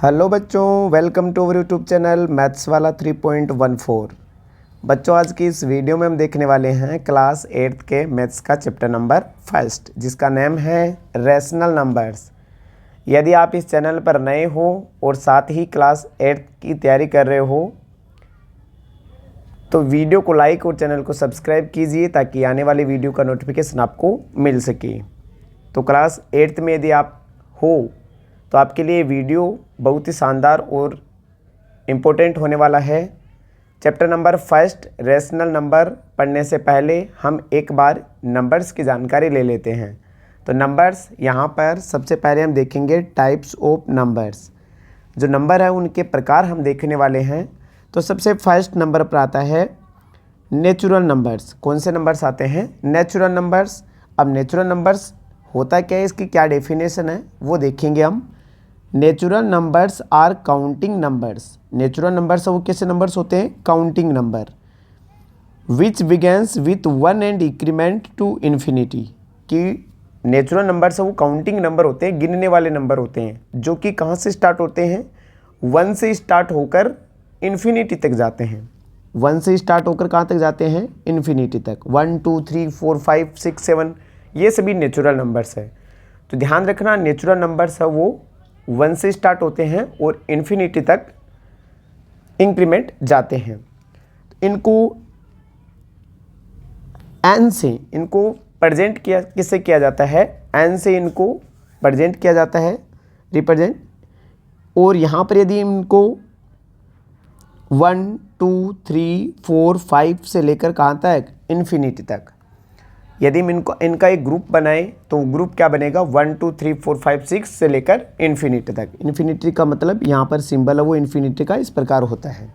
Hello बच्चों, welcome to our YouTube channel maths वाला 3.14। बच्चों, आज की इस वीडियो में हम देखने वाले हैं क्लास 8th के मैथ्स का चैप्टर नंबर 1 जिसका नेम है रैशनल नंबर्स। यदि आप इस चैनल पर नए हो और साथ ही क्लास 8th की तैयारी कर रहे हो तो वीडियो को लाइक और चैनल को सब्सक्राइब कीजिए ताकि आने वाली वीडियो का नोटिफिकेशन आपको मिल सके। तो क्लास 8th में यदि आप हो तो आपके लिए वीडियो बहुत ही शानदार और इम्पोर्टेंट होने वाला है। चैप्टर नंबर 1 रैशनल नंबर पढ़ने से पहले हम एक बार नंबर्स की जानकारी ले लेते हैं। तो नंबर्स यहाँ पर सबसे पहले हम देखेंगे टाइप्स ऑफ नंबर्स। जो नंबर है उनके प्रकार हम देखने वाले हैं। तो सबसे फर्स्ट नंबर पर आता है नेचुरल नंबर्स। कौन से नंबर्स आते हैं? Natural numbers. अब नेचुरल नंबर्स होता क्या है, इसकी क्या डेफिनेशन है वो देखेंगे हम। Natural numbers are counting numbers. Natural numbers वो कैसे नंबर्स होते हैं? Counting number. Which begins with 1 and increment to infinity. कि नेचुरल नंबर्स वो काउंटिंग नंबर होते हैं, गिनने वाले नंबर होते हैं, जो कि कहाँ से स्टार्ट होते हैं? 1 से स्टार्ट होकर इन्फिनिटी तक जाते हैं। 1 से स्टार्ट होकर कहाँ तक जाते हैं? इन्फिनिटी तक। 1 2 3 4 5 6 7 ये सभी नेचुरल नंबर्स है। तो ध्यान रखना, नेचुरल नंबर्स है वो 1 से स्टार्ट होते हैं और इन्फिनिटी तक इंक्रीमेंट जाते हैं। इनको एन से इनको प्रेजेंट किया किससे किया जाता है? एन से इनको प्रेजेंट किया जाता है, रिप्रेजेंट। और यहाँ पर यदि इनको 1 2 3 4 5 से लेकर कहाँ तक? इन्फिनिटी तक। यदि हम इनका एक ग्रुप बनाए तो ग्रुप क्या बनेगा? 1 2 3 4 5 6 से लेकर इन्फिनिटी तक। इन्फिनिटी का मतलब यहाँ पर सिंबल है वो इन्फिनिटी का इस प्रकार होता है।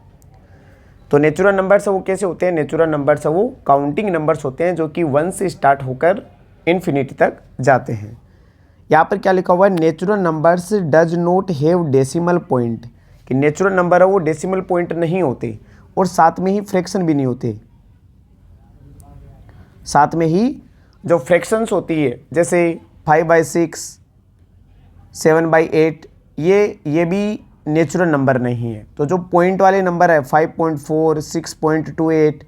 तो नेचुरल नंबर्स वो कैसे होते हैं? नेचुरल नंबर्स वो काउंटिंग नंबर्स होते हैं जो कि 1 से स्टार्ट होकर इन्फिनिटी तक जाते हैं। यहाँ पर क्या लिखा हुआ है? Natural numbers does not have decimal point. कि नेचुरल नंबर है वो डेसिमल पॉइंट नहीं होते और साथ में ही फ्रैक्शन भी नहीं होते। साथ में ही जो फ्रैक्शंस होती है जैसे 5/6 7/8 ये भी नेचुरल नंबर नहीं है। तो जो पॉइंट वाले नंबर है 5.4 6.28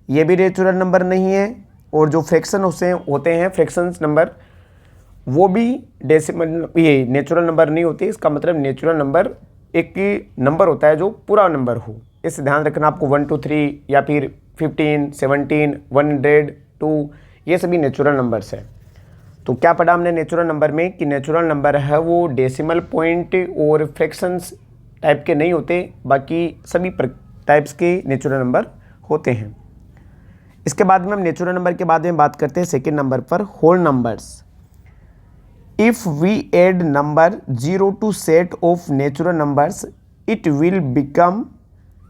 ये भी नेचुरल नंबर नहीं है। और जो फ्रैक्शन होते हैं फ्रैक्शंस नंबर वो भी डेसिमल ये नेचुरल नंबर नहीं होते। इसका मतलब नेचुरल नंबर एक नंबर होता है जो पूरा नंबर हो। इससे ध्यान रखना आपको 1 2 3 या फिर 15 17 100 2 ये सभी नेचुरल नंबर्स है। तो क्या पढ़ा हमने नेचुरल नंबर में? कि नेचुरल नंबर है वो डेसिमल पॉइंट और फ्रैक्शंस टाइप के नहीं होते, बाकी सभी टाइप्स के नेचुरल नंबर होते हैं। इसके बाद में हम नेचुरल नंबर के बाद में बात करते हैं सेकेंड नंबर पर, whole numbers. If we add number 0 to set of natural numbers it will become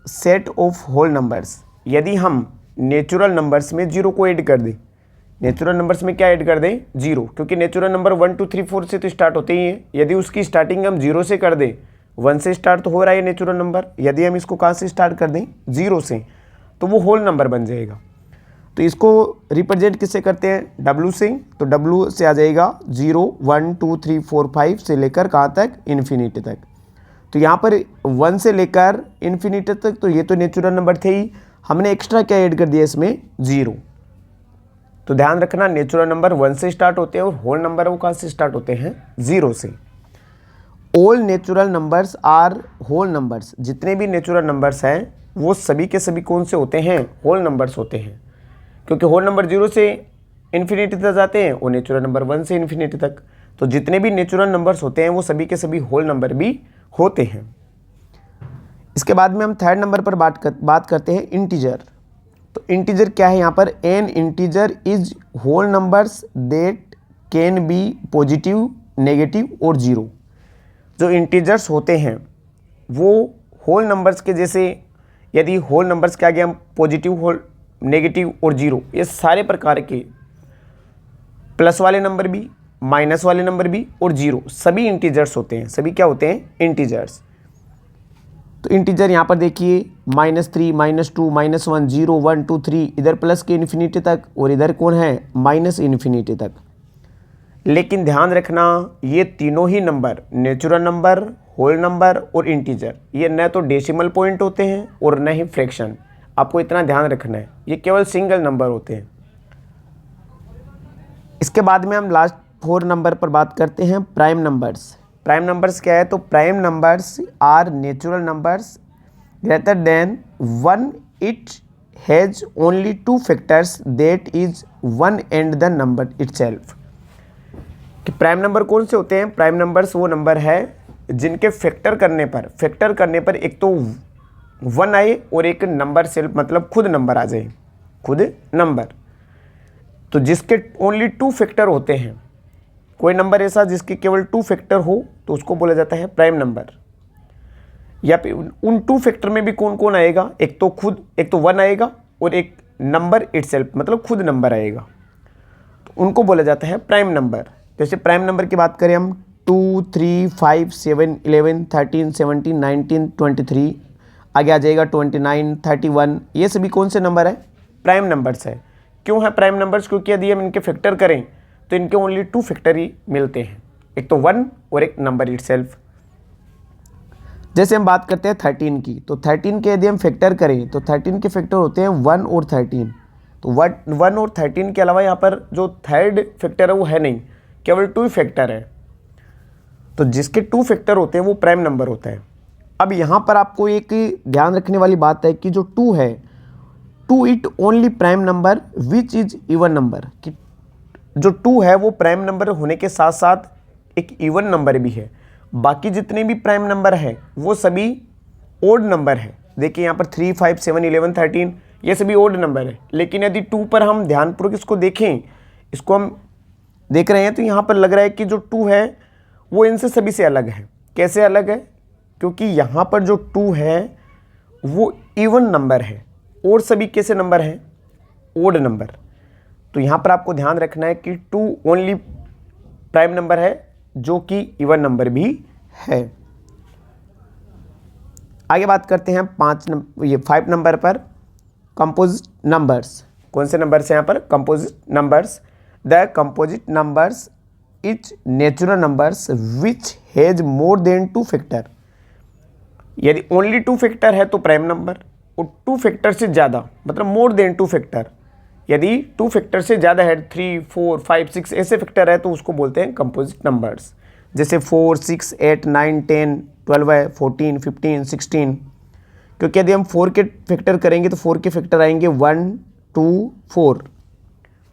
set of whole numbers. यदि हम नेचुरल नंबर्स में 0 को ऐड कर दें, नेचुरल नंबर्स में क्या ऐड कर दें? 0, क्योंकि नेचुरल नंबर 1 2 3 4 से तो स्टार्ट होते ही हैं। यदि उसकी स्टार्टिंग हम 0 से कर दें, 1 से स्टार्ट तो हो रहा है नेचुरल नंबर, यदि हम इसको कहाँ से स्टार्ट कर दें? 0 से, तो वो होल नंबर बन जाएगा। तो इसको रिप्रेजेंट किससे करते हैं? W से। तो W से आ जाएगा 0 1 2 3 4 5 से लेकर कहाँ तक? इन्फिनिटी तक। तो यहाँ पर 1 से लेकर इन्फिनिटी तक तो ये तो नेचुरल नंबर थे ही, हमने एक्स्ट्रा क्या ऐड कर दिया इसमें? 0। तो ध्यान रखना, नेचुरल नंबर 1 से स्टार्ट होते हैं और होल नंबर वो कहाँ से स्टार्ट होते हैं? 0 से। All natural numbers are whole numbers. जितने भी नेचुरल नंबर्स हैं वो सभी के सभी कौन से होते हैं? होल नंबर्स होते हैं, क्योंकि होल नंबर 0 से इन्फिनिटी तक जाते हैं और नेचुरल नंबर 1 से इन्फिनिटी तक। तो जितने भी नेचुरल नंबर्स होते हैं वो सभी के सभी होल नंबर भी होते हैं। इसके बाद में हम थर्ड नंबर पर बात करते हैं इंटीजर। तो इंटीजर क्या है यहाँ पर? An integer is whole numbers that can be positive negative और 0। जो इंटीजर्स होते हैं वो होल नंबर्स के जैसे, यदि होल नंबर्स के आगे हम पॉजिटिव होल नेगेटिव और 0 ये सारे प्रकार के प्लस वाले नंबर भी माइनस वाले नंबर भी और 0 सभी इंटीजर्स होते हैं। सभी क्या होते हैं? इंटीजर्स। तो इंटीजर यहाँ पर देखिए -3 -2 -1 0 1 2 3 इधर प्लस के इन्फिनिटी तक और इधर कौन है? माइनस इन्फिनिटी तक। लेकिन ध्यान रखना ये तीनों ही number natural number, whole number और इंटीजर, ये न तो डेसिमल पॉइंट होते हैं और न ही फ्रैक्शन। आपको इतना ध्यान रखना है, ये केवल सिंगल नंबर होते हैं। इसके बाद में हम लास्ट 4 नंबर पर बात करते हैं, प्राइम नंबर्स। प्राइम नंबर्स क्या है? तो prime numbers are natural numbers greater than 1, it has only 2 factors that is 1 and the number itself. कि प्राइम नंबर कौन से होते हैं? प्राइम नंबर्स वो नंबर है जिनके फैक्टर करने पर एक तो 1 आए और एक नंबर सेल्फ मतलब खुद नंबर आ जाए, खुद नंबर। तो जिसके ओनली 2 फैक्टर होते हैं, कोई नंबर ऐसा जिसके केवल 2 फैक्टर हो तो उसको बोला जाता है प्राइम नंबर। या फिर उन 2 फैक्टर में भी कौन कौन आएगा? एक तो 1 आएगा और एक नंबर इटसेल्फ मतलब खुद नंबर आएगा, तो उनको बोला जाता है प्राइम नंबर। जैसे प्राइम नंबर की बात करें हम 2, 3, 5, 7, 11, 13, 17, 19, 23, आगे आ जाएगा 29, 31, ये सभी कौन से नंबर है? प्राइम नंबर्स है। क्यों है प्राइम नंबर्स? क्योंकि यदि हम इनके फैक्टर करें तो इनके ओनली 2 फैक्टर ही मिलते हैं, एक तो 1 और एक नंबर इटसेल्फ। जैसे हम बात करते हैं 13 की, तो 13 के यदि हम फैक्टर करें तो 13 के फैक्टर होते हैं 1 और 13। तो 1 और 13 के अलावा यहाँ पर जो थर्ड फैक्टर है वो है नहीं, केवल 2 फैक्टर है। तो जिसके 2 फैक्टर होते हैं वो प्राइम नंबर होता है। अब यहाँ पर आपको एक ध्यान रखने वाली बात है कि जो 2 है, 2 it only prime number which is even number. कि जो 2 है वो प्राइम नंबर होने के साथ साथ एक इवन नंबर भी है। बाकी जितने भी प्राइम नंबर है वो सभी ओड नंबर है। देखिए यहाँ पर 3, 5, 7, 11, 13 ये सभी ओड नंबर है। लेकिन यदि 2 पर हम ध्यानपूर्वक इसको देखें, इसको हम देख रहे हैं, तो यहाँ पर लग रहा है कि जो 2 है वो इनसे सभी से अलग है। कैसे अलग है? क्योंकि यहाँ पर जो 2 है वो इवन नंबर है और सभी कैसे नंबर हैं? Odd number. तो यहाँ पर आपको ध्यान रखना है कि 2 ओनली प्राइम नंबर है जो कि इवन नंबर भी है। आगे बात करते हैं 5 नंबर पर, कंपोजिट नंबर्स। कौन से नंबर्स हैं यहाँ पर? Composite numbers. The composite numbers is natural numbers which has more than 2 factor. यदि ओनली 2 फैक्टर है तो प्राइम नंबर, और 2 फैक्टर से ज़्यादा मतलब मोर देन 2 फैक्टर, यदि 2 फैक्टर से ज़्यादा है 3, 4, 5, 6 ऐसे फैक्टर है तो उसको बोलते हैं कंपोजिट नंबर्स। जैसे 4, 6, 8, 9, 10, 12 है, 14, 15, 16। क्योंकि यदि हम 4 के फैक्टर करेंगे तो 4 के फैक्टर आएंगे 1, 2, 4,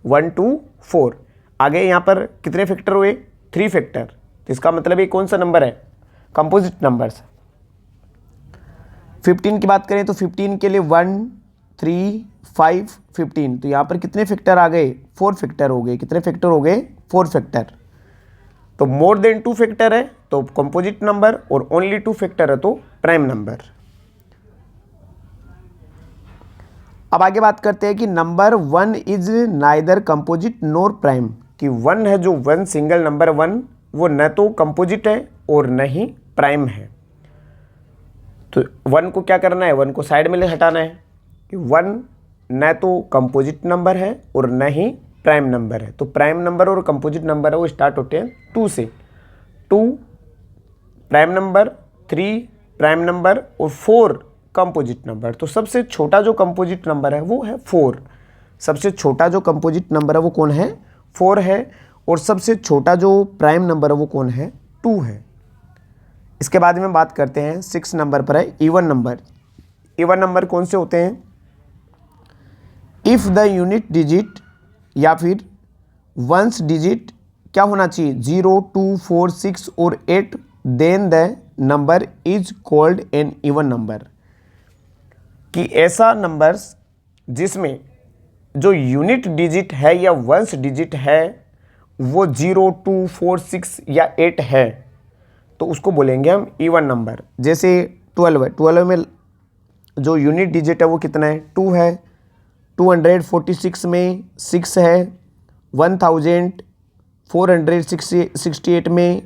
1, 2, 4। आगे यहाँ पर कितने फैक्टर हुए? 3 फैक्टर। तो इसका मतलब ये कौन सा नंबर है? Composite numbers. 15 की बात करें तो 15 के लिए 1, 3, 5, 15। तो यहाँ पर कितने फैक्टर आ गए? 4 फैक्टर हो गए। कितने फैक्टर हो गए? 4 फैक्टर। तो मोर देन 2 फैक्टर है तो कंपोजिट नंबर, और ओनली 2 फैक्टर है तो प्राइम नंबर। अब आगे बात करते हैं कि number 1 is neither composite NOR prime. कि 1 है, जो 1 सिंगल नंबर 1 वो न तो कंपोजिट है और न ही प्राइम है। तो 1 को क्या करना है? 1 को साइड में हटाना है कि 1 न तो कंपोजिट नंबर है और न ही प्राइम नंबर है। तो प्राइम नंबर और कंपोजिट नंबर है वो स्टार्ट होते हैं 2 से। 2 प्राइम नंबर, 3 प्राइम नंबर और 4 कंपोजिट नंबर। तो सबसे छोटा जो कंपोजिट नंबर है वो है 4। सबसे छोटा जो कंपोजिट नंबर है वो कौन है? 4 है। और सबसे छोटा जो प्राइम नंबर है वो कौन है? 2 है। इसके बाद में बात करते हैं 6 नंबर पर है इवन नंबर। इवन नंबर कौन से होते हैं? इफ़ द यूनिट डिजिट या फिर वंस डिजिट क्या होना चाहिए? 0, 2, 4, 6 और 8, then the number is called an even number. कि ऐसा नंबर्स जिसमें जो यूनिट डिजिट है या वंस डिजिट है वो 0, 2, 4, 6 या 8 है तो उसको बोलेंगे हम इवन नंबर। जैसे 12 है, 12 में जो यूनिट डिजिट है वो कितना है? 2 है। 246 में 6 है। 1468 में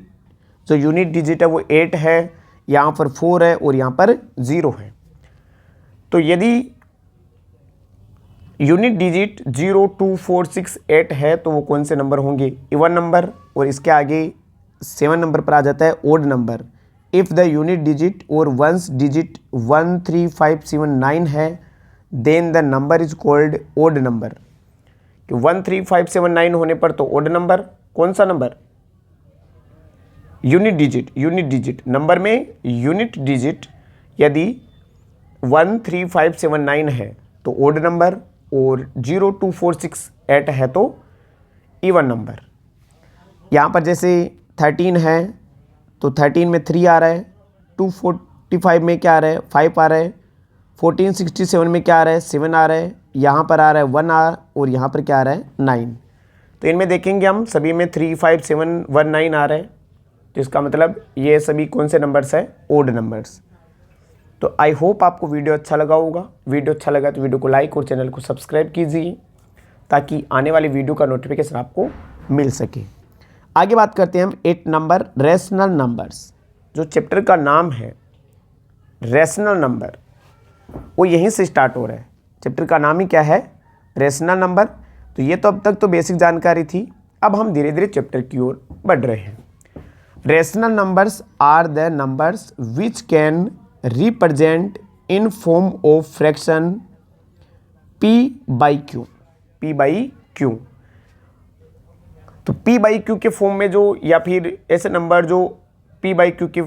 जो यूनिट डिजिट है वो 8 है। यहाँ पर 4 है और यहाँ पर 0 है। तो यदि यूनिट डिजिट 0, 2, 4, 6, 8 है तो वो कौन से नंबर होंगे? Even number. और इसके आगे 7 नंबर पर आ जाता है odd number. If the unit digit और वंस डिजिट 13579 है then the number is called odd number. कि 13579 होने पर तो ओड नंबर, कौन सा नंबर? यूनिट डिजिट नंबर में यूनिट डिजिट यदि 13579 है तो ओड नंबर, और 02468 है तो इवन नंबर। यहाँ पर जैसे 13 है तो 13 में 3 आ रहा है, 245 में क्या आ रहा है, 5 आ रहा है, 1467 में क्या आ रहा है, 7 आ रहा है, यहाँ पर आ रहा है 1 और यहाँ पर क्या आ रहा है 9। तो इनमें देखेंगे हम सभी में 35719 आ रहा है, तो इसका मतलब ये सभी कौन से नंबर्स है, ओड नंबर्स। तो आई होप आपको वीडियो अच्छा लगा होगा। वीडियो अच्छा लगा तो वीडियो को लाइक और चैनल को सब्सक्राइब कीजिए ताकि आने वाली वीडियो का नोटिफिकेशन आपको मिल सके। आगे बात करते हैं हम 8 नंबर रेशनल नंबर्स। जो चैप्टर का नाम है रेशनल नंबर वो यहीं से स्टार्ट हो रहा है। चैप्टर का नाम ही क्या है, रेशनल नंबर। तो ये तो अब तक तो बेसिक जानकारी थी, अब हम धीरे धीरे चैप्टर की ओर बढ़ रहे हैं। Rational numbers are the numbers which can represent in form of fraction p by q. तो p बाई क्यू के फॉर्म में जो, या फिर ऐसे नंबर जो p बाई क्यू के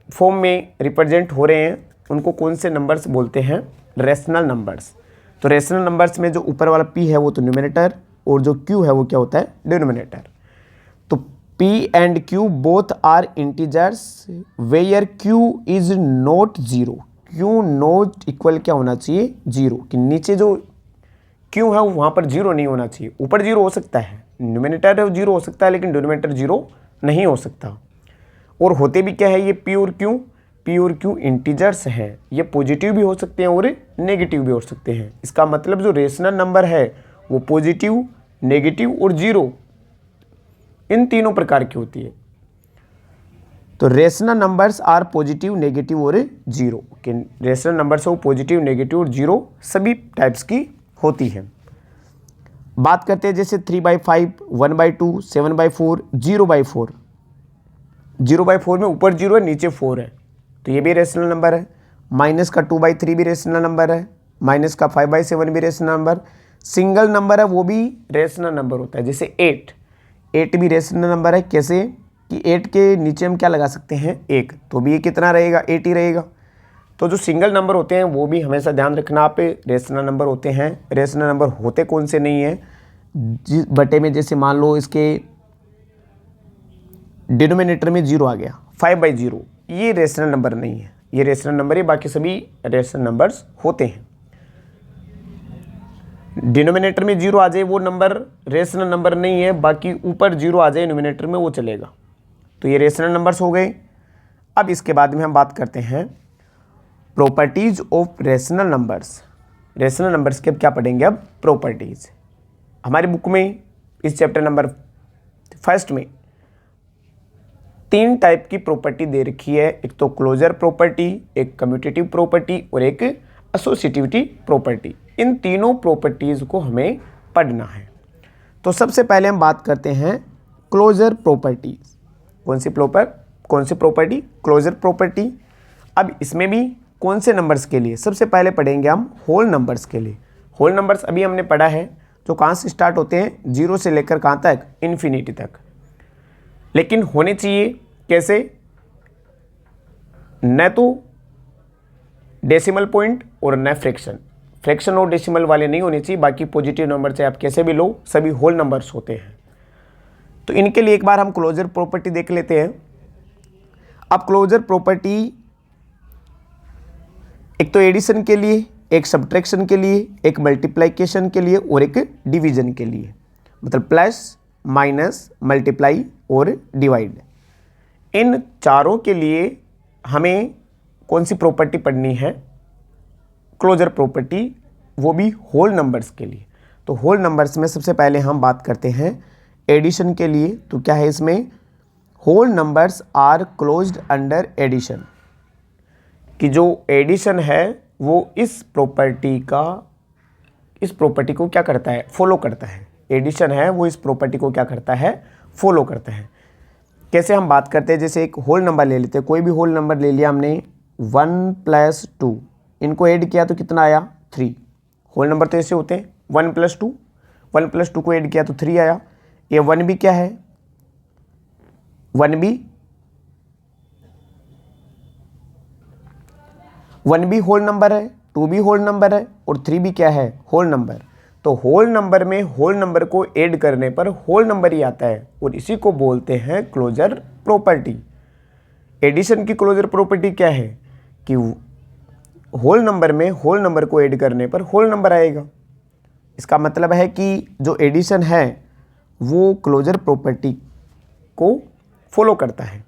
फॉर्म में रिप्रेजेंट हो रहे हैं उनको कौन से नंबर्स बोलते हैं, रेशनल नंबर्स। तो रेशनल नंबर्स में जो ऊपर वाला p है वो तो न्यूमरेटर और जो q है वो क्या होता है, डिनोमिनेटर। तो p and q both are integers where q is not zero. q not equal क्या होना चाहिए, जीरो। कि नीचे जो q है वहाँ पर जीरो नहीं होना चाहिए, ऊपर जीरो हो सकता है, न्यूमरेटर है जीरो हो सकता है लेकिन डिनोमिनेटर जीरो नहीं हो सकता। और होते भी क्या है ये p और q इंटीजर्स हैं, ये पॉजिटिव भी हो सकते हैं और नेगेटिव भी हो सकते हैं। इसका मतलब जो रेशनल नंबर है वो पॉजिटिव, नेगेटिव और जीरो इन तीनों प्रकार की होती है। तो rational numbers are positive, negative और जीरो। कि रेशनल नंबर्स वो पॉजिटिव, नेगेटिव और जीरो सभी टाइप्स की होती है। बात करते हैं जैसे 3/5, 1/2, 7/4, 0/4। 0/4 में ऊपर जीरो है नीचे 4 है तो ये भी रेशनल नंबर है। माइनस का 2/3 भी रेशनल नंबर है, माइनस का 5/7 भी रेशनल नंबर। सिंगल नंबर है वो भी रेशनल नंबर होता है, जैसे 8 भी रेशनल नंबर है। कैसे कि 8 के नीचे हम क्या लगा सकते हैं, 1, तो भी ये कितना रहेगा, 8 ही रहेगा। तो जो सिंगल नंबर होते हैं वो भी हमेशा ध्यान रखना आप, रेशनल नंबर होते हैं। रेशनल नंबर होते कौन से नहीं है, जिस बटे में जैसे मान लो इसके डिनोमिनेटर में 0 आ गया, 5/0, ये रेशनल नंबर नहीं है, ये रेशनल नंबर है। बाकी सभी रेशनल नंबर्स होते हैं। डिनोमिनेटर में 0 आ जाए वो नंबर रेशनल नंबर नहीं है, बाकी ऊपर 0 आ जाए डिनोमिनेटर में वो चलेगा। तो ये रेशनल नंबर्स हो गए। अब इसके बाद में हम बात करते हैं properties of rational numbers. Rational numbers के अब क्या पढ़ेंगे, अब प्रॉपर्टीज। हमारी बुक में इस चैप्टर नंबर 1 में 3 टाइप की प्रॉपर्टी दे रखी है। एक तो क्लोजर प्रॉपर्टी, एक कम्यूटेटिव प्रॉपर्टी और एक एसोसिएटिविटी प्रॉपर्टी। इन तीनों प्रॉपर्टीज़ को हमें पढ़ना है। तो सबसे पहले हम बात करते हैं क्लोजर प्रॉपर्टीज। कौन सी प्रॉपर्टी, क्लोजर प्रॉपर्टी। अब इसमें भी कौन से नंबर्स के लिए, सबसे पहले पढ़ेंगे हम होल नंबर्स के लिए। होल नंबर्स अभी हमने पढ़ा है जो कहाँ से स्टार्ट होते हैं, 0 से लेकर कहाँ तक, इन्फिनिटी तक। लेकिन होने चाहिए कैसे, न तो डेसिमल पॉइंट और न फ्रैक्शन और डेसिमल वाले नहीं होने चाहिए। बाकी पॉजिटिव नंबर चाहे आप कैसे भी लो, सभी होल नंबर्स होते हैं। तो इनके लिए एक बार हम क्लोजर प्रॉपर्टी देख लेते हैं। अब क्लोजर प्रॉपर्टी एक तो एडिशन के लिए, एक सब्ट्रैक्शन के लिए, एक मल्टीप्लिकेशन के लिए और एक डिवीजन के लिए। मतलब प्लस, माइनस, मल्टीप्लाई और डिवाइड। इन चारों के लिए हमें कौन सी प्रॉपर्टी पढ़नी है, क्लोजर प्रॉपर्टी, वो भी होल नंबर्स के लिए। तो होल नंबर्स में सबसे पहले हम बात करते हैं एडिशन के लिए। तो क्या है इसमें, whole numbers are closed under addition. कि जो एडिशन है वो इस प्रॉपर्टी को क्या करता है, फॉलो करता है। एडिशन है वो इस प्रॉपर्टी को क्या करता है, फॉलो करता है। कैसे हम बात करते हैं, जैसे एक होल नंबर ले लेते हैं, कोई भी होल नंबर ले लिया हमने 1 + 2, इनको ऐड किया तो कितना आया 3। होल नंबर तो ऐसे होते हैं 1 + 2, 1 + 2 को ऐड किया तो 3 आया। ये 1 भी क्या है, 1 भी होल नंबर है, 2 भी होल नंबर है और 3 भी क्या है, होल नंबर। तो होल नंबर में होल नंबर को ऐड करने पर होल नंबर ही आता है और इसी को बोलते हैं क्लोजर प्रॉपर्टी। एडिशन की क्लोजर प्रॉपर्टी क्या है कि होल नंबर में होल नंबर को ऐड करने पर होल नंबर आएगा। इसका मतलब है कि जो एडिशन है वो क्लोजर प्रॉपर्टी को फॉलो करता है।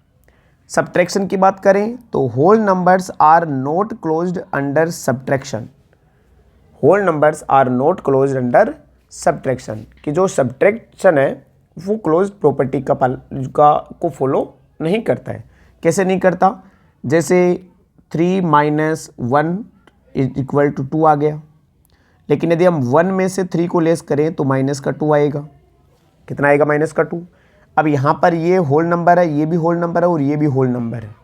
सब्ट्रैक्शन की बात करें तो whole numbers are not closed under subtraction. Whole numbers are not closed under subtraction, कि जो सब्ट्रैक्शन है वो क्लोज्ड प्रॉपर्टी को फॉलो नहीं करता है। कैसे नहीं करता, जैसे 3 - 1 = 2 आ गया, लेकिन यदि हम 1 में से 3 को लेस करें तो -2 आएगा। कितना आएगा, -2। अब यहाँ पर ये होल नंबर है, ये भी होल नंबर है और ये भी होल नंबर है,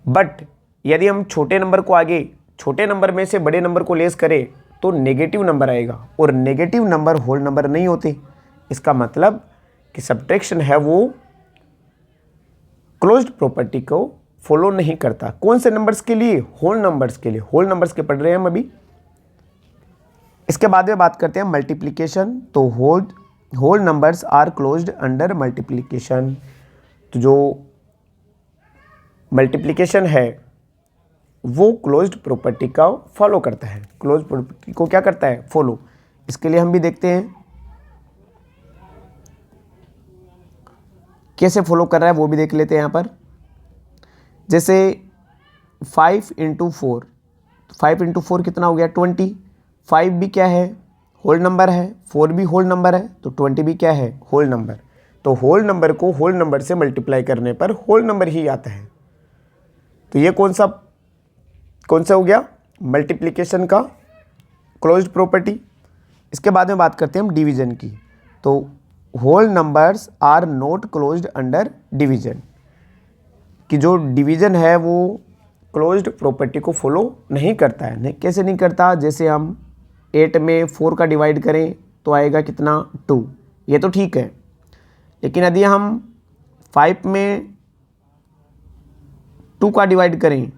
बट यदि हम छोटे नंबर को आगे छोटे नंबर में से बड़े नंबर को लेस करें तो नेगेटिव नंबर आएगा और नेगेटिव नंबर होल नंबर नहीं होते। इसका मतलब कि सब्ट्रैक्शन है वो क्लोज्ड प्रॉपर्टी को फॉलो नहीं करता। कौन से नंबर्स के लिए, होल नंबर्स के लिए। होल नंबर्स के पढ़ रहे हैं हम अभी। इसके बाद में बात करते हैं मल्टीप्लिकेशन। तो whole numbers are closed under multiplication. तो जो मल्टीप्लिकेशन है वो क्लोज्ड प्रॉपर्टी का फॉलो करता है। क्लोज्ड प्रॉपर्टी को क्या करता है, फॉलो। इसके लिए हम भी देखते हैं कैसे फॉलो कर रहा है, वो भी देख लेते हैं यहाँ पर। जैसे 5 × 4, 5 × 4 कितना हो गया, 20। 5 भी क्या है, होल नंबर है, 4 भी होल नंबर है, तो 20 भी क्या है, होल नंबर। तो होल नंबर को होल नंबर से मल्टीप्लाई करने पर होल नंबर ही आता है। तो ये कौन सा हो गया, मल्टीप्लिकेशन का क्लोज्ड प्रॉपर्टी। इसके बाद में बात करते हैं हम डिवीजन की। तो whole numbers are not closed under division, कि जो डिवीजन है वो क्लोज्ड प्रॉपर्टी को फॉलो नहीं करता है। नहीं, कैसे नहीं करता, जैसे हम 8 में 4 का डिवाइड करें तो आएगा कितना, 2। ये तो ठीक है, लेकिन यदि हम 5 में 2 का डिवाइड करें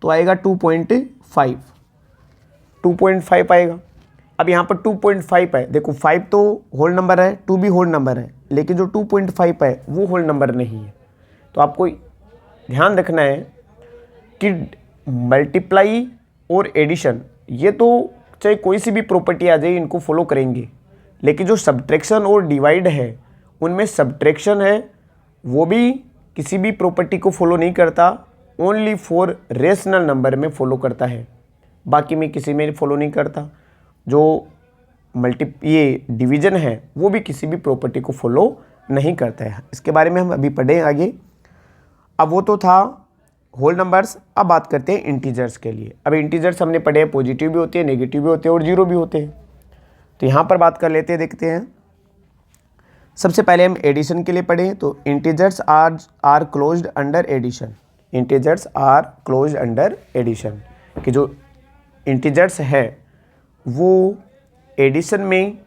तो आएगा 2.5, 2.5 आएगा। अब यहाँ पर 2.5 है, देखो 5 तो होल नंबर है, 2 भी होल नंबर है, लेकिन जो 2.5 है वो होल नंबर नहीं है। तो आपको ध्यान रखना है कि मल्टीप्लाई और एडिशन ये तो चाहे कोई सी भी प्रॉपर्टी आ जाए इनको फॉलो करेंगे, लेकिन जो सब्ट्रैक्शन और डिवाइड है उनमें सब्ट्रैक्शन है वो भी किसी भी प्रॉपर्टी को फॉलो नहीं करता, ओनली फॉर रेशनल नंबर में फॉलो करता है, बाकी में किसी में फॉलो नहीं करता। जो ये डिवीजन है वो भी किसी भी प्रॉपर्टी को फॉलो नहीं करता है। इसके बारे में हम अभी पढ़ें आगे। अब वो तो था होल नंबर्स। अब बात करते हैं इंटीजर्स के लिए। अब इंटीजर्स हमने पढ़े हैं, पॉजिटिव भी होते हैं, नेगेटिव भी होते हैं और जीरो भी होते हैं। तो यहाँ पर बात कर लेते हैं, देखते हैं। सबसे पहले हम एडिशन के लिए पढ़ें। तो integers are closed under addition. Integers are closed under addition, कि जो इंटीजर्स है वो एडिशन में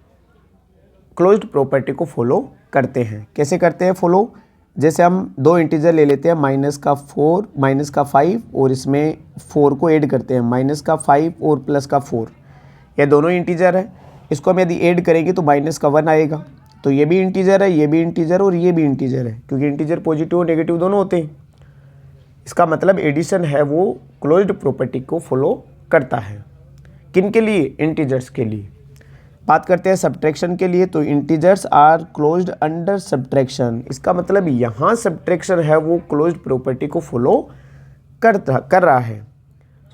क्लोज्ड प्रॉपर्टी को फॉलो करते हैं। कैसे करते हैं फॉलो, जैसे हम 2 इंटीजर ले लेते हैं, -4 -5 और इसमें 4 को ऐड करते हैं, -5 और +4। ये दोनों इंटीजर है, इसको हम यदि ऐड करेंगे तो -1 आएगा। तो ये भी इंटीजर है, ये भी इंटीजर और ये भी इंटीजर है, क्योंकि इंटीजर पॉजिटिव और नेगेटिव दोनों होते हैं। इसका मतलब एडिशन है वो क्लोज्ड प्रॉपर्टी को फॉलो करता है। किन के लिए, इंटीजर्स के लिए। बात करते हैं सब्ट्रैक्शन के लिए। तो integers are closed under subtraction. इसका मतलब यहाँ सब्ट्रैक्शन है वो क्लोज्ड प्रॉपर्टी को फॉलो कर रहा है।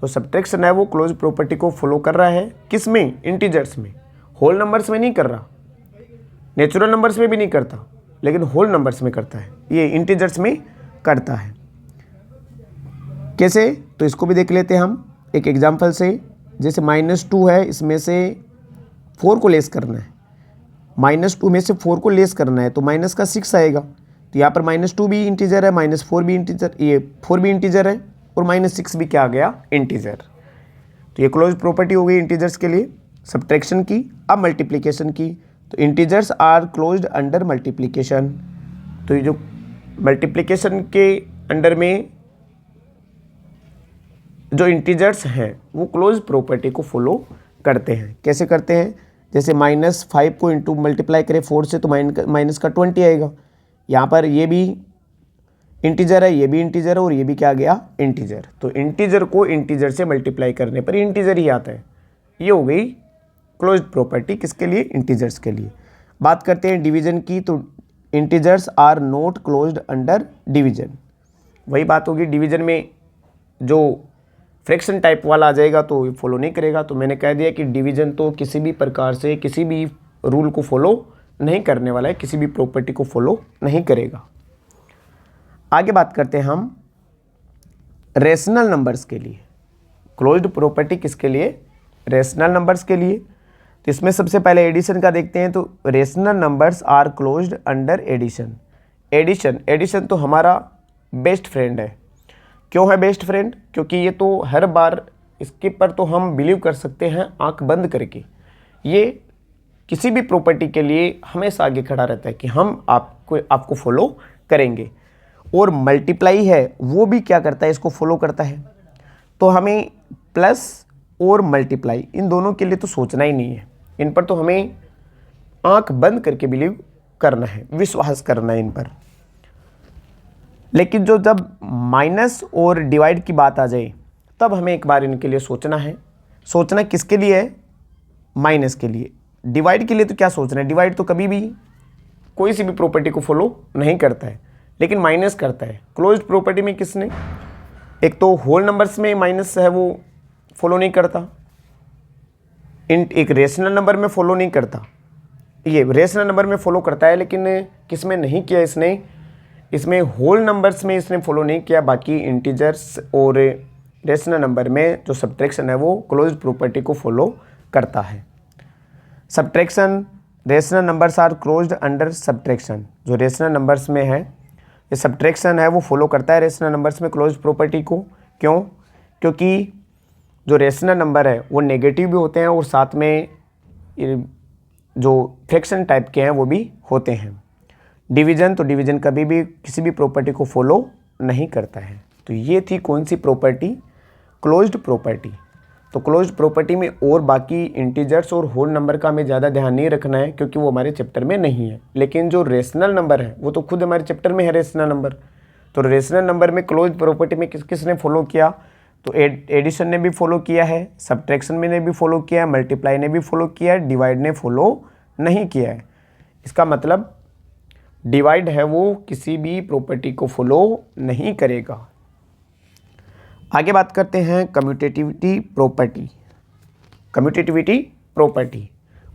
तो सब्ट्रैक्शन है वो क्लोज्ड प्रॉपर्टी को फॉलो कर रहा है, किस में, इंटीजर्स में। होल नंबर्स में नहीं कर रहा, नेचुरल नंबर्स में भी नहीं करता, लेकिन होल नंबर्स में करता है, ये इंटीजर्स में करता है। कैसे, तो इसको भी देख लेते हैं हम एक एग्जांपल से। जैसे -2 है, इसमें से 4 को लेस करना है, -2 में से 4 को लेस करना है तो -6 आएगा। तो यहाँ पर -2 भी इंटीजर है, -4 भी इंटीजर, ये 4 भी इंटीजर है और -6 भी क्या आ गया, इंटीजर। तो ये क्लोज प्रॉपर्टी हो गई इंटीजर्स के लिए सब्ट्रैक्शन की। अब मल्टीप्लिकेशन की, तो integers are closed under multiplication. तो ये जो मल्टीप्लिकेशन के अंडर में जो इंटीजर्स हैं वो क्लोज प्रॉपर्टी को फॉलो करते हैं। कैसे करते हैं, जैसे -5 को इंटू मल्टीप्लाई करें 4 से तो माइनस का 20 आएगा। यहाँ पर ये भी इंटीजर है, ये भी इंटीजर है और ये भी क्या आ गया, इंटीजर। तो इंटीजर को इंटीजर से मल्टीप्लाई करने पर इंटीजर ही आता है। ये हो गई क्लोज प्रॉपर्टी किसके लिए, इंटीजर्स के लिए। बात करते हैं डिवीजन की, तो integers are not closed under division. वही बात होगी, डिवीजन में जो फ्रैक्शन टाइप वाला आ जाएगा तो ये फॉलो नहीं करेगा। तो मैंने कह दिया कि डिवीजन तो किसी भी प्रकार से किसी भी रूल को फॉलो नहीं करने वाला है, किसी भी प्रॉपर्टी को फॉलो नहीं करेगा। आगे बात करते हैं हम रेशनल नंबर्स के लिए। क्लोज्ड प्रॉपर्टी किसके लिए, रेशनल नंबर्स के लिए। तो इसमें सबसे पहले एडिशन का देखते हैं। तो rational numbers are closed under addition. Addition तो हमारा बेस्ट फ्रेंड है। क्यों है बेस्ट फ्रेंड, क्योंकि ये तो हर बार इसके पर तो हम बिलीव कर सकते हैं आंख बंद करके। ये किसी भी प्रॉपर्टी के लिए हमेशा आगे खड़ा रहता है कि हम आपको फॉलो करेंगे। और मल्टीप्लाई है वो भी क्या करता है, इसको फॉलो करता है। तो हमें प्लस और मल्टीप्लाई इन दोनों के लिए तो सोचना ही नहीं है, इन पर तो हमें आंख बंद करके बिलीव करना है, विश्वास करना है इन पर। लेकिन जब माइनस और डिवाइड की बात आ जाए तब हमें एक बार इनके लिए सोचना है। सोचना किसके लिए है, माइनस के लिए। डिवाइड के लिए तो क्या सोचना है, डिवाइड तो कभी भी कोई सी भी प्रॉपर्टी को फॉलो नहीं करता है, लेकिन माइनस करता है। क्लोज्ड प्रॉपर्टी में किसने, एक तो होल नंबर्स में माइनस है वो फॉलो नहीं करता, एक रेशनल नंबर में फॉलो नहीं करता। ये रेशनल नंबर में फॉलो करता है, लेकिन किस में नहीं किया इसने, इसमें होल नंबर्स में इसने फॉलो नहीं किया। बाकी इंटीजर्स और रेशनल नंबर में जो सब्ट्रैक्शन है वो क्लोज्ड प्रॉपर्टी को फॉलो करता है। Subtraction, rational numbers are closed under subtraction. जो रेशनल नंबर्स में है ये सब्ट्रैक्शन है वो फॉलो करता है रेशनल नंबर्स में क्लोज्ड प्रॉपर्टी को। क्यों, क्योंकि जो रेशनल नंबर है वो नेगेटिव भी होते हैं और साथ में जो फ्रैक्शन टाइप के हैं वो भी होते हैं। डिवीजन, तो डिवीजन कभी भी किसी भी प्रॉपर्टी को फॉलो नहीं करता है। तो ये थी कौन सी प्रॉपर्टी, क्लोज्ड प्रॉपर्टी। तो क्लोज्ड प्रॉपर्टी में और बाकी इंटीजर्स और होल नंबर का हमें ज़्यादा ध्यान नहीं रखना है क्योंकि वो हमारे चैप्टर में नहीं है। लेकिन जो रेशनल नंबर है वो तो खुद हमारे चैप्टर में है रेशनल नंबर। तो रेशनल नंबर में क्लोज्ड प्रॉपर्टी में किसने फॉलो किया, तो एडिशन ने भी फॉलो किया है, सब्ट्रैक्शन में ने भी फॉलो किया है, मल्टीप्लाई ने भी फॉलो किया है, डिवाइड ने फॉलो नहीं किया है। इसका मतलब डिवाइड है वो किसी भी प्रॉपर्टी को फॉलो नहीं करेगा। आगे बात करते हैं कम्यूटेटिविटी प्रॉपर्टी। कम्यूटेटिविटी प्रॉपर्टी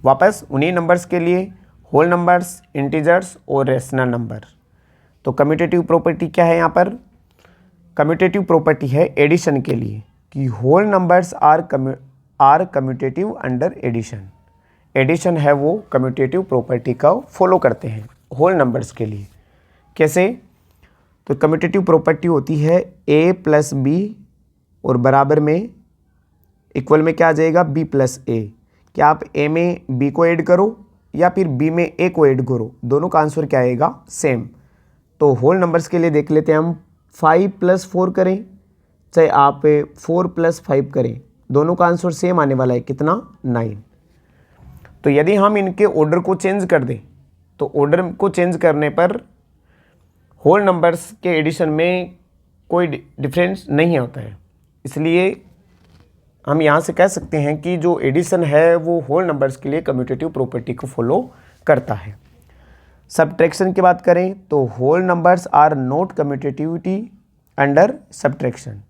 वापस उन्हीं नंबर्स के लिए, होल नंबर्स, इंटीजर्स और रेशनल नंबर। तो कम्यूटेटिव प्रॉपर्टी क्या है यहाँ पर, कम्यूटेटिव प्रॉपर्टी है एडिशन के लिए कि whole numbers are commutative under addition. Addition है वो कम्यूटेटिव प्रॉपर्टी का फॉलो करते हैं होल नंबर्स के लिए। कैसे, तो कम्यूटेटिव प्रॉपर्टी होती है a प्लस बी और बराबर में इक्वल में क्या आ जाएगा b प्लस ए। क्या आप a में b को ऐड करो या फिर b में a को ऐड करो, दोनों का आंसर क्या आएगा, सेम। तो होल नंबर्स के लिए देख लेते हैं हम, 5 + 4 करें चाहे आप 4 + 5 करें, दोनों का आंसर सेम आने वाला है, कितना, 9। तो यदि हम इनके ऑर्डर को चेंज कर दें तो ऑर्डर को चेंज करने पर होल नंबर्स के एडिशन में कोई डिफरेंस नहीं होता है। इसलिए हम यहाँ से कह सकते हैं कि जो एडिशन है वो होल नंबर्स के लिए कम्यूटेटिव प्रॉपर्टी को फॉलो करता है। सब्ट्रैक्शन की बात करें तो whole numbers are not commutativity under subtraction,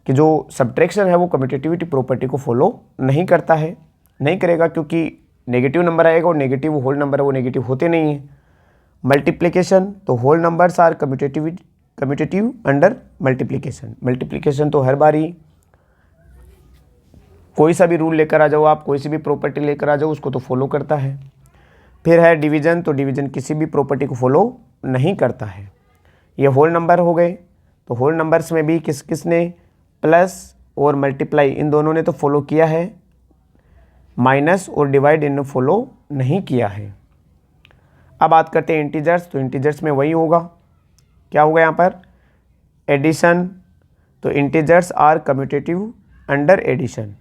कि जो सब्ट्रैक्शन है वो कम्यूटेटिविटी प्रॉपर्टी को फॉलो नहीं करता है, नहीं करेगा, क्योंकि नेगेटिव नंबर आएगा और नेगेटिव होल नंबर है वो नेगेटिव होते नहीं हैं। मल्टीप्लिकेशन, तो whole numbers are commutative under multiplication. Multiplication तो हर बार ही कोई सा भी रूल लेकर आ जाओ आप, कोई सी भी प्रॉपर्टी लेकर आ जाओ, उसको तो फॉलो करता है। फिर है डिवीजन, तो डिवीजन किसी भी प्रॉपर्टी को फॉलो नहीं करता है। ये होल नंबर हो गए, तो होल नंबर्स में भी किसने प्लस और मल्टीप्लाई इन दोनों ने तो फॉलो किया है, माइनस और डिवाइड इन्होंने फॉलो नहीं किया है। अब बात करते हैं इंटीजर्स, तो इंटीजर्स में वही होगा, क्या होगा यहाँ पर एडिशन, तो integers are commutative under addition.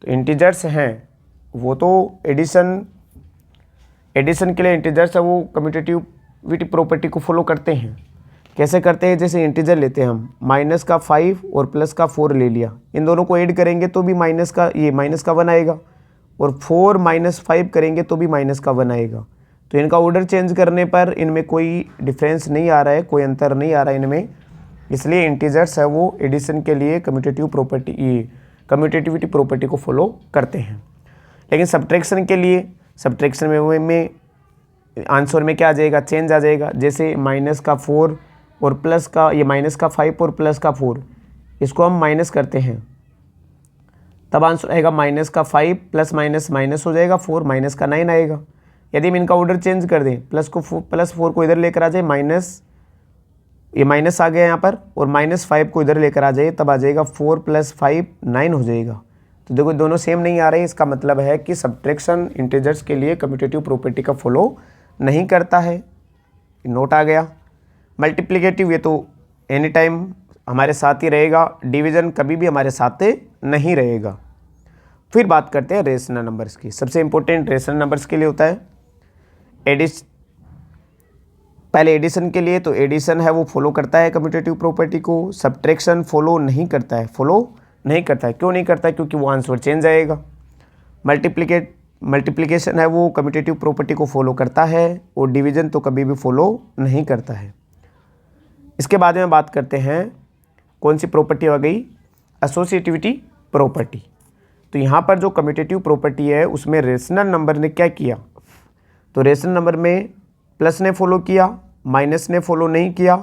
तो इंटीजर्स हैं वो तो एडिशन के लिए इंटीजर्स है वो कम्यूटेटिविटी प्रॉपर्टी को फॉलो करते हैं। कैसे करते हैं, जैसे इंटीजर लेते हैं हम, माइनस का 5 और प्लस का 4 ले लिया, इन दोनों को ऐड करेंगे तो भी माइनस का 1 आएगा, और 4 - 5 करेंगे तो भी माइनस का 1 आएगा। तो इनका ऑर्डर चेंज करने पर इनमें कोई डिफरेंस नहीं आ रहा है, कोई अंतर नहीं आ रहा है इनमें, इसलिए इंटीजर्स है वो एडिशन के लिए कम्यूटेटिविटी प्रॉपर्टी को फॉलो करते हैं। लेकिन सब्ट्रैक्शन के लिए, सब्ट्रैक्शन में आंसर में क्या आ जाएगा, चेंज आ जाएगा। जैसे माइनस का 4 और प्लस का माइनस का 5 और प्लस का 4, इसको हम माइनस करते हैं, तब आंसर आएगा माइनस का 5 प्लस माइनस माइनस हो जाएगा 4, माइनस का 9 आएगा। यदि हम इनका ऑर्डर चेंज कर दें, प्लस 4 को इधर लेकर आ जाए, माइनस आ गया यहाँ पर, और -5 को इधर लेकर आ जाए, तब आ जाएगा 4 + 5 9 हो जाएगा। तो देखो दोनों सेम नहीं आ रहे, इसका मतलब है कि सब्ट्रैक्शन इंटीजर्स के लिए कम्यूटेटिव प्रॉपर्टी का फॉलो नहीं करता है। नोट आ गया। मल्टीप्लिकेटिव ये तो एनी टाइम हमारे साथ ही रहेगा, डिवीज़न कभी भी हमारे साथ नहीं रहेगा। फिर बात करते हैं रेशनल नंबर्स की। सबसे इंपॉर्टेंट रेशनल नंबर्स के लिए होता है पहले एडिशन के लिए, तो एडिशन है वो फॉलो करता है कम्यूटेटिव प्रॉपर्टी को, सब्ट्रैक्शन फॉलो नहीं करता है। क्यों नहीं करता है, क्योंकि वो आंसर चेंज आएगा। मल्टीप्लिकेशन है वो कम्यूटेटिव प्रॉपर्टी को फॉलो करता है, और डिवीज़न तो कभी भी फॉलो नहीं करता है। इसके बाद में बात करते हैं कौन सी प्रॉपर्टी आ गई, एसोसिएटिविटी प्रॉपर्टी। तो यहाँ पर जो कम्यूटेटिव प्रॉपर्टी है उसमें रेशनल नंबर ने क्या किया, तो रेशनल नंबर में प्लस ने फॉलो किया, माइनस ने फॉलो नहीं किया,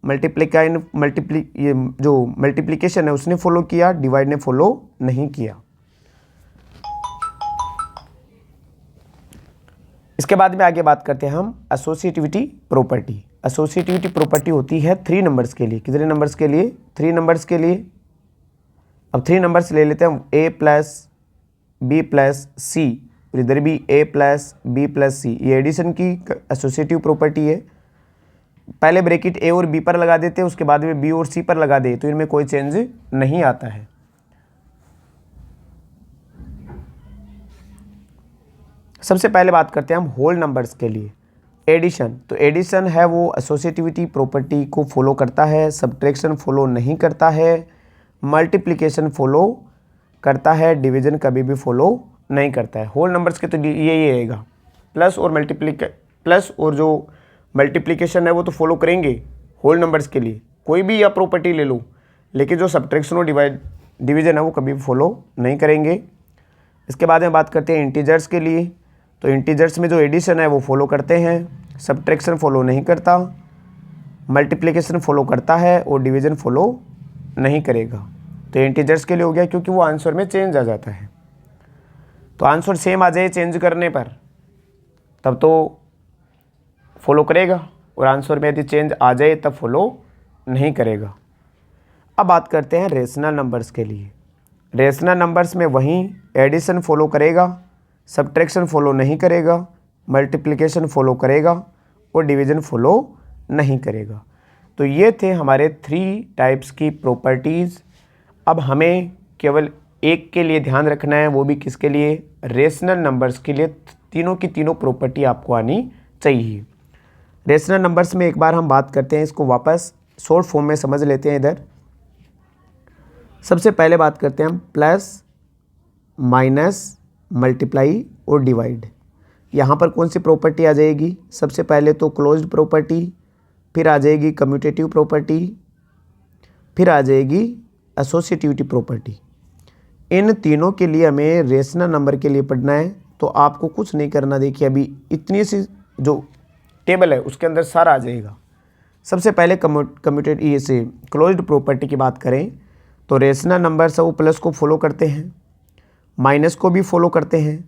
मल्टीप्लिकेशन है उसने फॉलो किया, डिवाइड ने फॉलो नहीं किया। इसके बाद में आगे बात करते हैं हम एसोसिएटिविटी प्रॉपर्टी। एसोसिएटिविटी प्रॉपर्टी होती है 3 नंबर्स के लिए। कितने नंबर्स के लिए, 3 नंबर्स के लिए। अब 3 नंबर्स ले लेते हैं, a + b + c, और इधर भी a + b + c, ये एडिशन की एसोसिएटिव प्रॉपर्टी है। पहले ब्रैकेट a और b पर लगा देते हैं, उसके बाद में b और c पर लगा दे, तो इनमें कोई चेंज नहीं आता है। सबसे पहले बात करते हैं हम होल नंबर्स के लिए एडिशन। तो एडिशन है वो एसोसिएटिविटी प्रॉपर्टी को फॉलो करता है, सब्ट्रैक्शन फॉलो नहीं करता है, मल्टीप्लिकेशन फॉलो करता है, डिवीज़न कभी भी फॉलो नहीं करता है। होल नंबर्स के तो ये आएगा, प्लस और जो मल्टीप्लिकेशन है वो तो फॉलो करेंगे होल नंबर्स के लिए, कोई भी या प्रॉपर्टी ले लो, लेकिन जो सब्ट्रैक्शन और डिवीज़न है वो कभी भी फॉलो नहीं करेंगे। इसके बाद में बात करते हैं इंटीजर्स के लिए। तो इंटीजर्स में जो एडिशन है वो फॉलो करते हैं, सब्ट्रैक्शन फॉलो नहीं करता, मल्टीप्लिकेशन फॉलो करता है, और डिवीज़न फॉलो नहीं करेगा। तो इंटीजर्स के लिए हो गया, क्योंकि वो आंसर में चेंज आ जाता है। तो आंसर सेम आ जाए चेंज करने पर, तब तो फॉलो करेगा, और आंसर में यदि चेंज आ जाए तब फॉलो नहीं करेगा। अब बात करते हैं रेशनल नंबर्स के लिए। रेशनल नंबर्स में वहीं एडिशन फॉलो करेगा, सब्ट्रैक्शन फॉलो नहीं करेगा, मल्टीप्लिकेशन फॉलो करेगा, और डिवीज़न फॉलो नहीं करेगा। तो ये थे हमारे 3 टाइप्स की प्रॉपर्टीज़। अब हमें केवल एक के लिए ध्यान रखना है, वो भी किसके लिए, रेशनल नंबर्स के लिए। तीनों की तीनों प्रॉपर्टी आपको आनी चाहिए। रेशनल नंबर्स में एक बार हम बात करते हैं, इसको वापस शॉर्ट फॉर्म में समझ लेते हैं। इधर सबसे पहले बात करते हैं हम प्लस, माइनस, मल्टीप्लाई और डिवाइड। यहाँ पर कौन सी प्रॉपर्टी आ जाएगी, सबसे पहले तो क्लोज्ड प्रॉपर्टी, फिर आ जाएगी कम्यूटेटिव प्रॉपर्टी, फिर आ जाएगी एसोसिएटिविटी प्रॉपर्टी। इन तीनों के लिए हमें रेशनल नंबर के लिए पढ़ना है, तो आपको कुछ नहीं करना। देखिए अभी इतनी सी जो टेबल है उसके अंदर सारा आ जाएगा। सबसे पहले कम्यूटेटिव से क्लोज्ड प्रॉपर्टी की बात करें, तो रेशनल नंबर वो प्लस को फॉलो करते हैं, माइनस को भी फॉलो करते हैं,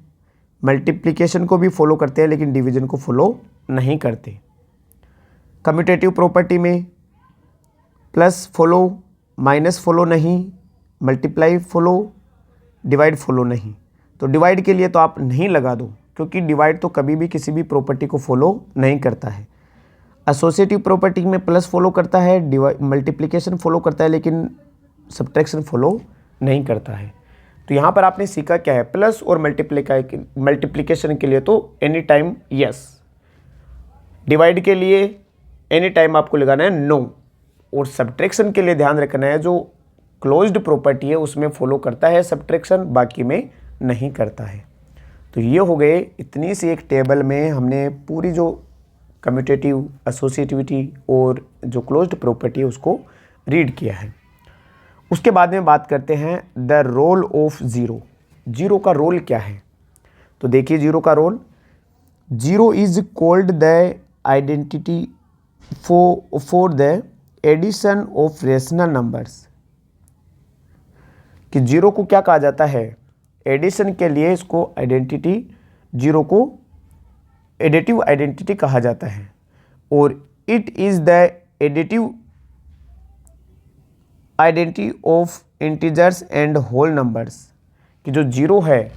मल्टीप्लिकेशन को भी फॉलो करते हैं, लेकिन डिवीज़न को फॉलो नहीं करते। कम्यूटेटिव प्रॉपर्टी में प्लस फॉलो, माइनस फॉलो नहीं, मल्टीप्लाई फॉलो, डिवाइड फॉलो नहीं। तो डिवाइड के लिए तो आप नहीं लगा दो, क्योंकि डिवाइड तो कभी भी किसी भी प्रॉपर्टी को फॉलो नहीं करता है। एसोसिएटिव प्रॉपर्टी में प्लस फॉलो करता है, मल्टीप्लिकेशन फॉलो करता है, लेकिन सब्ट्रैक्शन फॉलो नहीं करता है। तो यहाँ पर आपने सीखा क्या है, प्लस और मल्टीप्लिकेशन के लिए तो एनी टाइम यस, डिवाइड के लिए एनी टाइम आपको लगाना है नो, और सब्ट्रैक्शन के लिए ध्यान रखना है जो क्लोज्ड प्रॉपर्टी है उसमें फॉलो करता है सब्ट्रैक्शन, बाकी में नहीं करता है। तो ये हो गए, इतनी सी एक टेबल में हमने पूरी जो कम्यूटेटिव, एसोसिएटिविटी और जो क्लोज्ड प्रॉपर्टी है उसको रीड किया है। उसके बाद में बात करते हैं the role of zero. Zero का रोल क्या है? तो देखिए ज़ीरो का role, zero is called the identity for the addition of rational numbers. कि जीरो को क्या कहा जाता है? एडिशन के लिए इसको आइडेंटिटी, जीरो को एडिटिव आइडेंटिटी कहा जाता है। और it is the additive identity of integers and whole numbers. कि जो जीरो है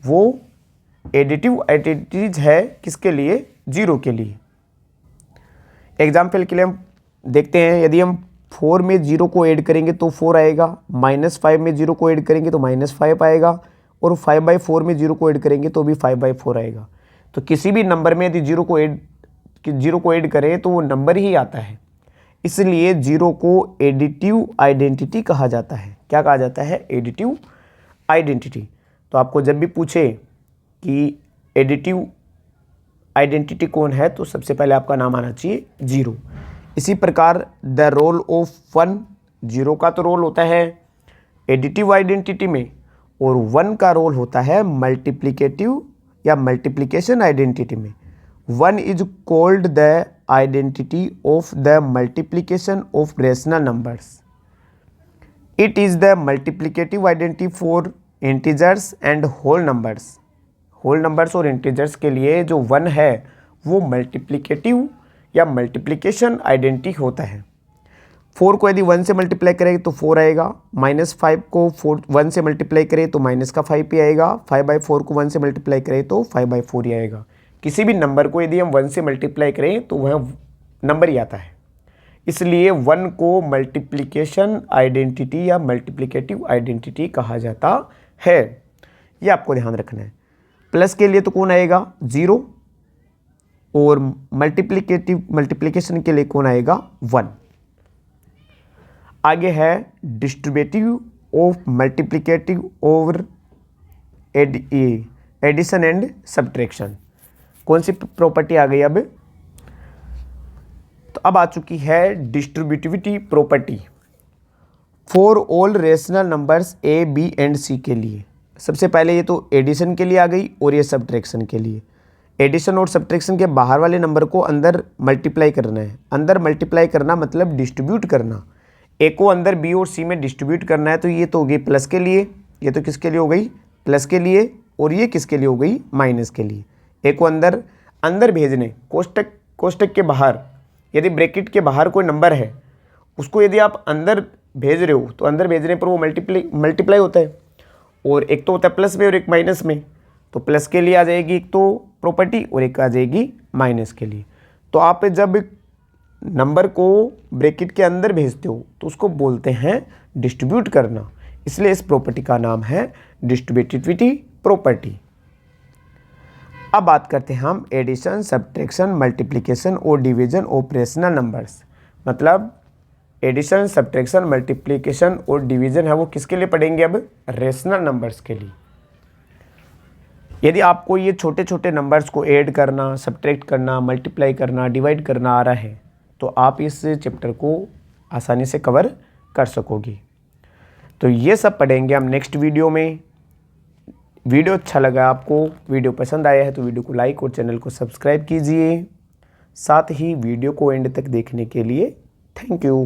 वो एडिटिव आइडेंटिटीज है, किसके लिए? जीरो के लिए। एग्जाम्पल के लिए हम देखते हैं, यदि हम 4 में 0 को ऐड करेंगे तो 4 आएगा, -5 में 0 को ऐड करेंगे तो -5 आएगा, और 5/4 में 0 को ऐड करेंगे तो भी 5/4 आएगा। तो किसी भी नंबर में यदि 0 को ऐड करें तो वो नंबर ही आता है, इसलिए 0 को एडिटिव आइडेंटिटी कहा जाता है। क्या कहा जाता है? Additive identity. तो आपको जब भी पूछे कि एडिटिव आइडेंटिटी कौन है, तो सबसे पहले आपका नाम आना चाहिए 0। इसी प्रकार द रोल ऑफ 1, 0 का तो रोल होता है एडिटिव आइडेंटिटी में, और 1 का रोल होता है मल्टीप्लिकेटिव या मल्टीप्लिकेशन आइडेंटिटी में। 1 is called the identity of the multiplication of rational numbers. It is the multiplicative identity for integers and whole numbers. Whole numbers और इंटीजर्स के लिए जो 1 है वो मल्टीप्लिकेटिव या मल्टीप्लिकेशन आइडेंटिटी होता है। 4 को यदि 1 से मल्टीप्लाई करें तो 4 आएगा, -5 को 1 से मल्टीप्लाई करें तो माइनस का 5 ही आएगा, 5/4 को 1 से मल्टीप्लाई करें तो 5/4 ही आएगा। किसी भी नंबर को यदि हम 1 से मल्टीप्लाई करें तो वह नंबर ही आता है, इसलिए 1 को मल्टीप्लिकेशन आइडेंटिटी या मल्टीप्लिकेटिव आइडेंटिटी कहा जाता है। ये आपको ध्यान रखना है। प्लस के लिए तो कौन आएगा? 0, और मल्टीप्लिकेशन के लिए कौन आएगा? 1। आगे है distributive of multiplicative over addition and subtraction. कौन सी प्रॉपर्टी आ गई अब? तो अब आ चुकी है distributivity property for all rational numbers a, b and c के लिए। सबसे पहले ये तो एडिशन के लिए आ गई और ये सब्ट्रैक्शन के लिए। एडिशन और सब्ट्रैक्शन के बाहर वाले नंबर को अंदर मल्टीप्लाई करना है। अंदर मल्टीप्लाई करना मतलब डिस्ट्रीब्यूट करना। ए को अंदर बी और सी में डिस्ट्रीब्यूट करना है, तो ये तो हो गई प्लस के लिए, ये तो किसके लिए हो गई? प्लस के लिए, और ये किसके लिए हो गई? माइनस के लिए। ए को अंदर भेजने, कोष्टक के बाहर, यदि ब्रैकेट के बाहर कोई नंबर है उसको यदि आप अंदर भेज रहे हो तो अंदर भेजने पर वो मल्टीप्लाई होता है, और एक तो होता है प्लस में और एक माइनस में। तो प्लस के लिए आ जाएगी एक तो प्रॉपर्टी और एक आ जाएगी माइनस के लिए। तो आप जब नंबर को ब्रैकेट के अंदर भेजते हो तो उसको बोलते हैं डिस्ट्रीब्यूट करना, इसलिए इस प्रॉपर्टी का नाम है डिस्ट्रीब्यूटिविटी प्रॉपर्टी। अब बात करते हैं हम एडिशन, सब्ट्रैक्शन, मल्टीप्लिकेशन और डिवीजन ऑफ रेशनल नंबर्स। मतलब एडिशन, सब्ट्रैक्शन, मल्टीप्लिकेशन और डिवीजन है वो किसके लिए पढ़ेंगे? अब रेशनल नंबर्स के लिए। यदि आपको ये छोटे छोटे नंबर्स को ऐड करना, सब्ट्रैक्ट करना, मल्टीप्लाई करना, डिवाइड करना आ रहा है तो आप इस चैप्टर को आसानी से कवर कर सकोगे। तो ये सब पढ़ेंगे हम नेक्स्ट वीडियो में। वीडियो अच्छा लगा आपको, वीडियो पसंद आया है तो वीडियो को लाइक और चैनल को सब्सक्राइब कीजिए। साथ ही वीडियो को एंड तक देखने के लिए थैंक यू।